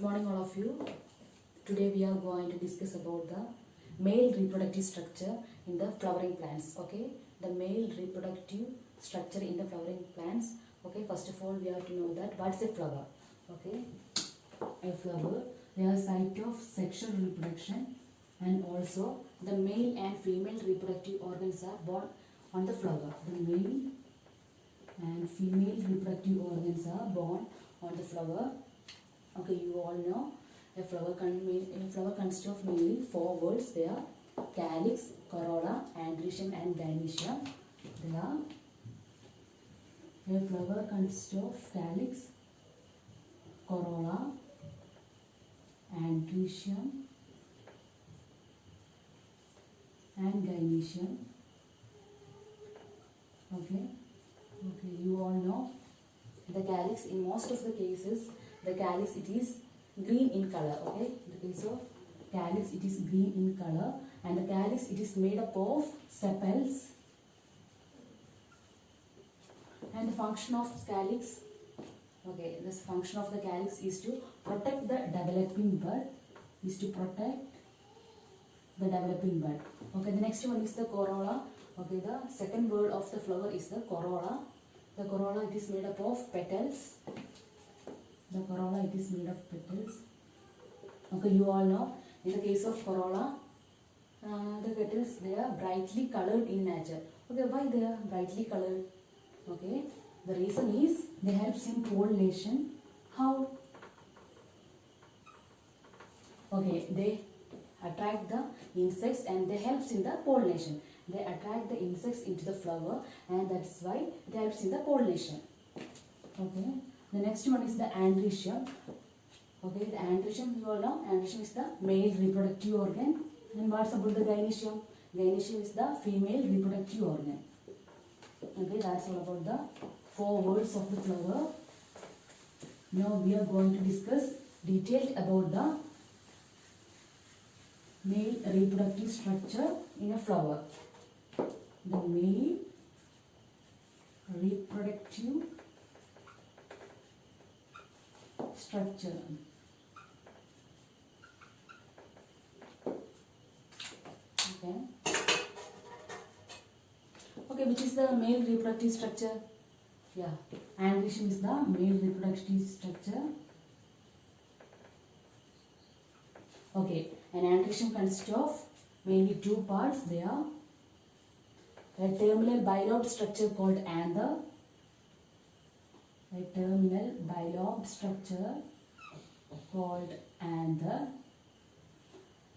morning all of you. Today we are going to discuss about the male reproductive structure in the flowering plants. Okay, the male reproductive structure in the flowering plants. Okay, first of all we have to know that what's a flower. Okay, a flower, they are site of sexual reproduction, and also the male and female reproductive organs are born on the flower. The male and female reproductive organs are born on the flower. Okay, you all know a flower consists of mainly four words. They are calyx, corolla, androecium and gynoecium. They are a flower consists of calyx, corolla, androecium and gynoecium. Okay, you all know the calyx. In most of the cases, the calyx, it is green in color. Okay, in the case of calyx, it is green in color, and the calyx, it is made up of sepals. And the function of calyx, okay, this function of the calyx is to protect the developing bud. Okay, the next one is the corolla. Okay, the second word of the flower is the corolla. The corolla, it is made up of petals. Okay, you all know, in the case of corolla, the petals, they are brightly colored in nature. Okay, why they are brightly colored? Okay, the reason is they helps in pollination. How? Okay, they attract the insects and they helps in the pollination. They attract the insects into the flower, and that's why it helps in the pollination. Okay, the next one is the androecium. Okay, the androecium, you all know, androecium is the male reproductive organ. And what's about the gynoecium? Gynoecium is the female reproductive organ. Okay, that's all about the four words of the flower. Now we are going to discuss detailed about the male reproductive structure in a flower. The male reproductive structure. Okay, which is the male reproductive structure? Yeah, androecium is the male reproductive structure. Okay, an androecium consists of mainly two parts. They are a terminal bilobed structure called anther.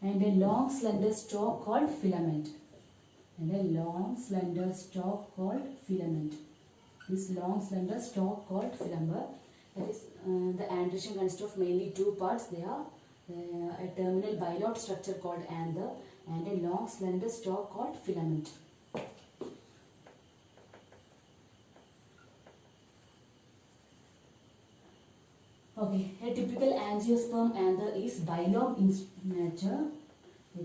And a long slender stalk called filament. This long slender stalk called filament. That is, the androecium consists of mainly two parts. They are a terminal bilobed structure called anther and a long slender stalk called filament. Okay, a typical angiosperm anther is bilobed in nature. You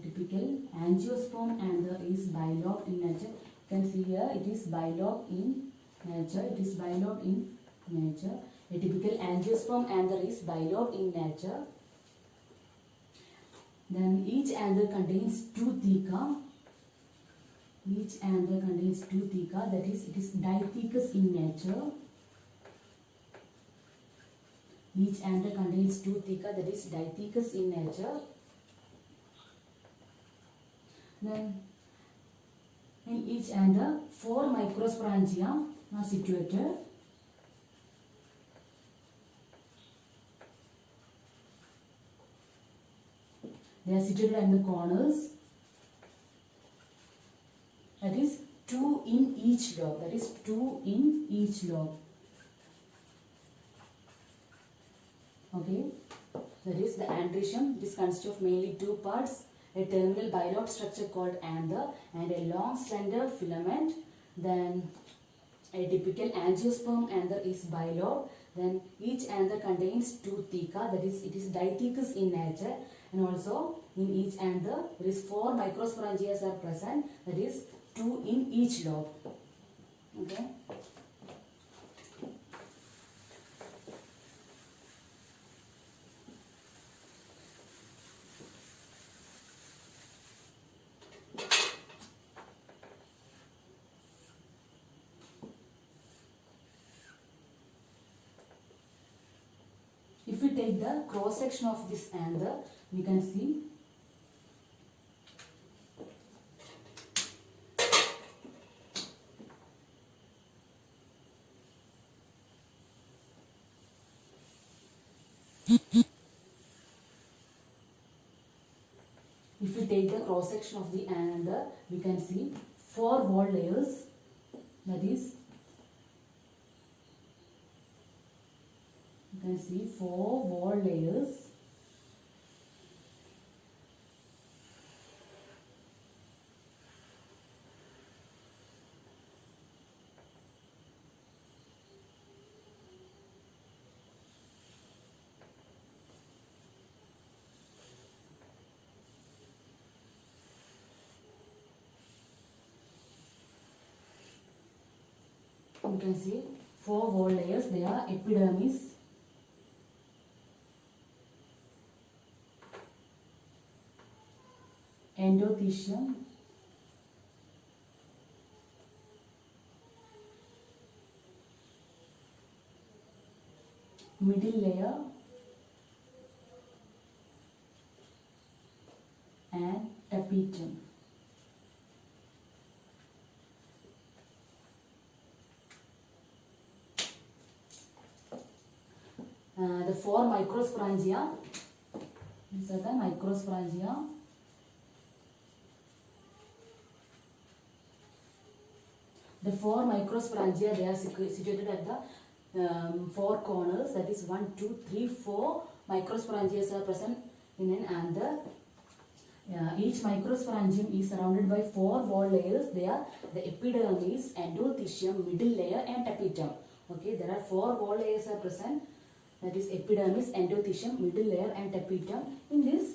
can see here it is bilobed in nature. A typical angiosperm anther is bilobed in nature. Then each anther contains two theca. That is, it is dithecous in nature. Each anther contains two theca, that is dithecous in nature. Then in each anther, four microsporangia are situated. They are situated in the corners. That is two in each lobe. Okay, that is the androecium. This consists of mainly two parts. A terminal bilobed structure called anther and a long slender filament. Then a typical angiosperm anther is bilobed. Then each anther contains two theca, that is, it is dithecous in nature. And also in each anther there is four microsporangia are present, that is two in each lobe. Okay. we take the cross section of this anther, we can see if we take the cross section of the anther, we can see 4 wall layers, that is, you can see 4 wall layers. You can see 4 wall layers. They are epidermis, endothelium, middle layer, and tapetum. The 4 microsporangia, these are the microsporangia. The 4 microsporangia, they are situated at the 4 corners, that is 1, 2, 3, 4 microsporangia are present in an anther. Each microsporangium is surrounded by 4 wall layers. They are the epidermis, endothelium, middle layer, and tapetum. Okay, there are 4 wall layers are present. That is epidermis, endothelium, middle layer, and tapetum. In this,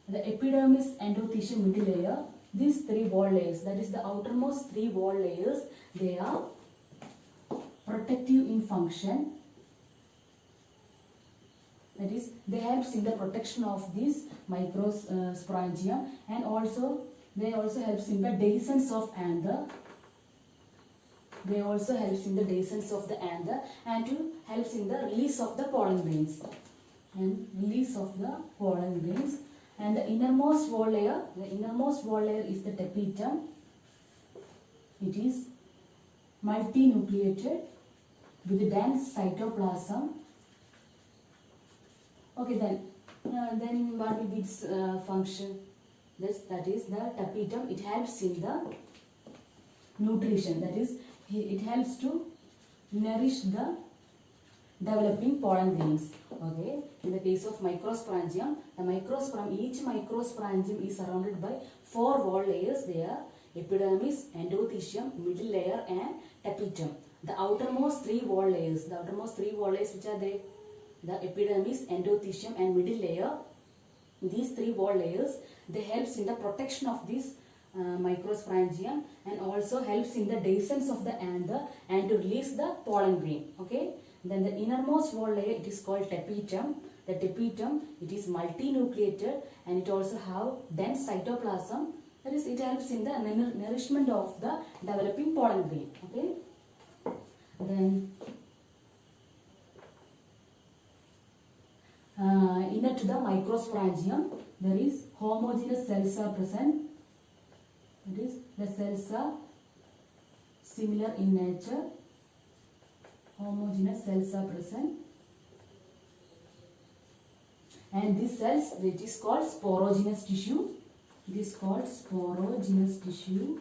the epidermis, endothelium, middle layer, these 3 wall layers, that is the outermost 3 wall layers, they are protective in function. That is, they help in the protection of this microsporangium, and also they also helps in the dehiscence of anther. They also helps in the dehiscence of the anther, and to helps in the release of the pollen grains. And release of the pollen grains. And the innermost wall layer is the tapetum. It is multinucleated with dense cytoplasm. Okay, then what will be its function? That is the tapetum. It helps in the nutrition. That is, it helps to nourish the developing pollen grains. Okay, in the case of microsporangium, each microsporangium is surrounded by 4 wall layers. They are epidermis, endothelium, middle layer, and tapetum. The outermost 3 wall layers, which are they? The epidermis, endothelium, and middle layer. These 3 wall layers, they helps in the protection of this microsporangium, and also helps in the dehiscence of the anther and to release the pollen grain. Okay. Then the innermost wall layer, it is called tapetum. The tapetum, it is multinucleated, and it also have dense cytoplasm. That is, it helps in the nourishment of the developing pollen grain. Okay. Then inner to the microsporangium, there is homogeneous cells are present. That is, the cells are similar in nature. Homogeneous cells are present, and these cells, which is called sporogenous tissue. It is called sporogenous tissue.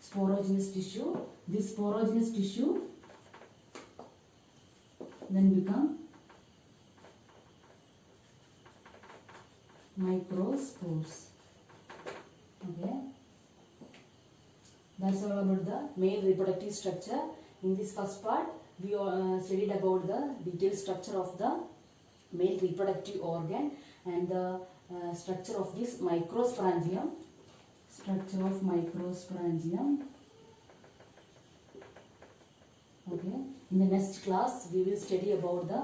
Sporogenous tissue. This sporogenous tissue then become microspores. Okay. That's all about the male reproductive structure. In this first part, we studied about the detailed structure of the male reproductive organ and the structure of this microsporangium. Structure of microsporangium. Okay. In the next class, we will study about the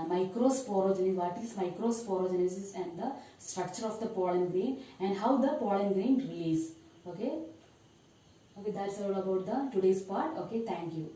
microsporogenesis. What is microsporogenesis and the structure of the pollen grain and how the pollen grain release. Okay. Okay, that's all about the today's part. Okay, thank you.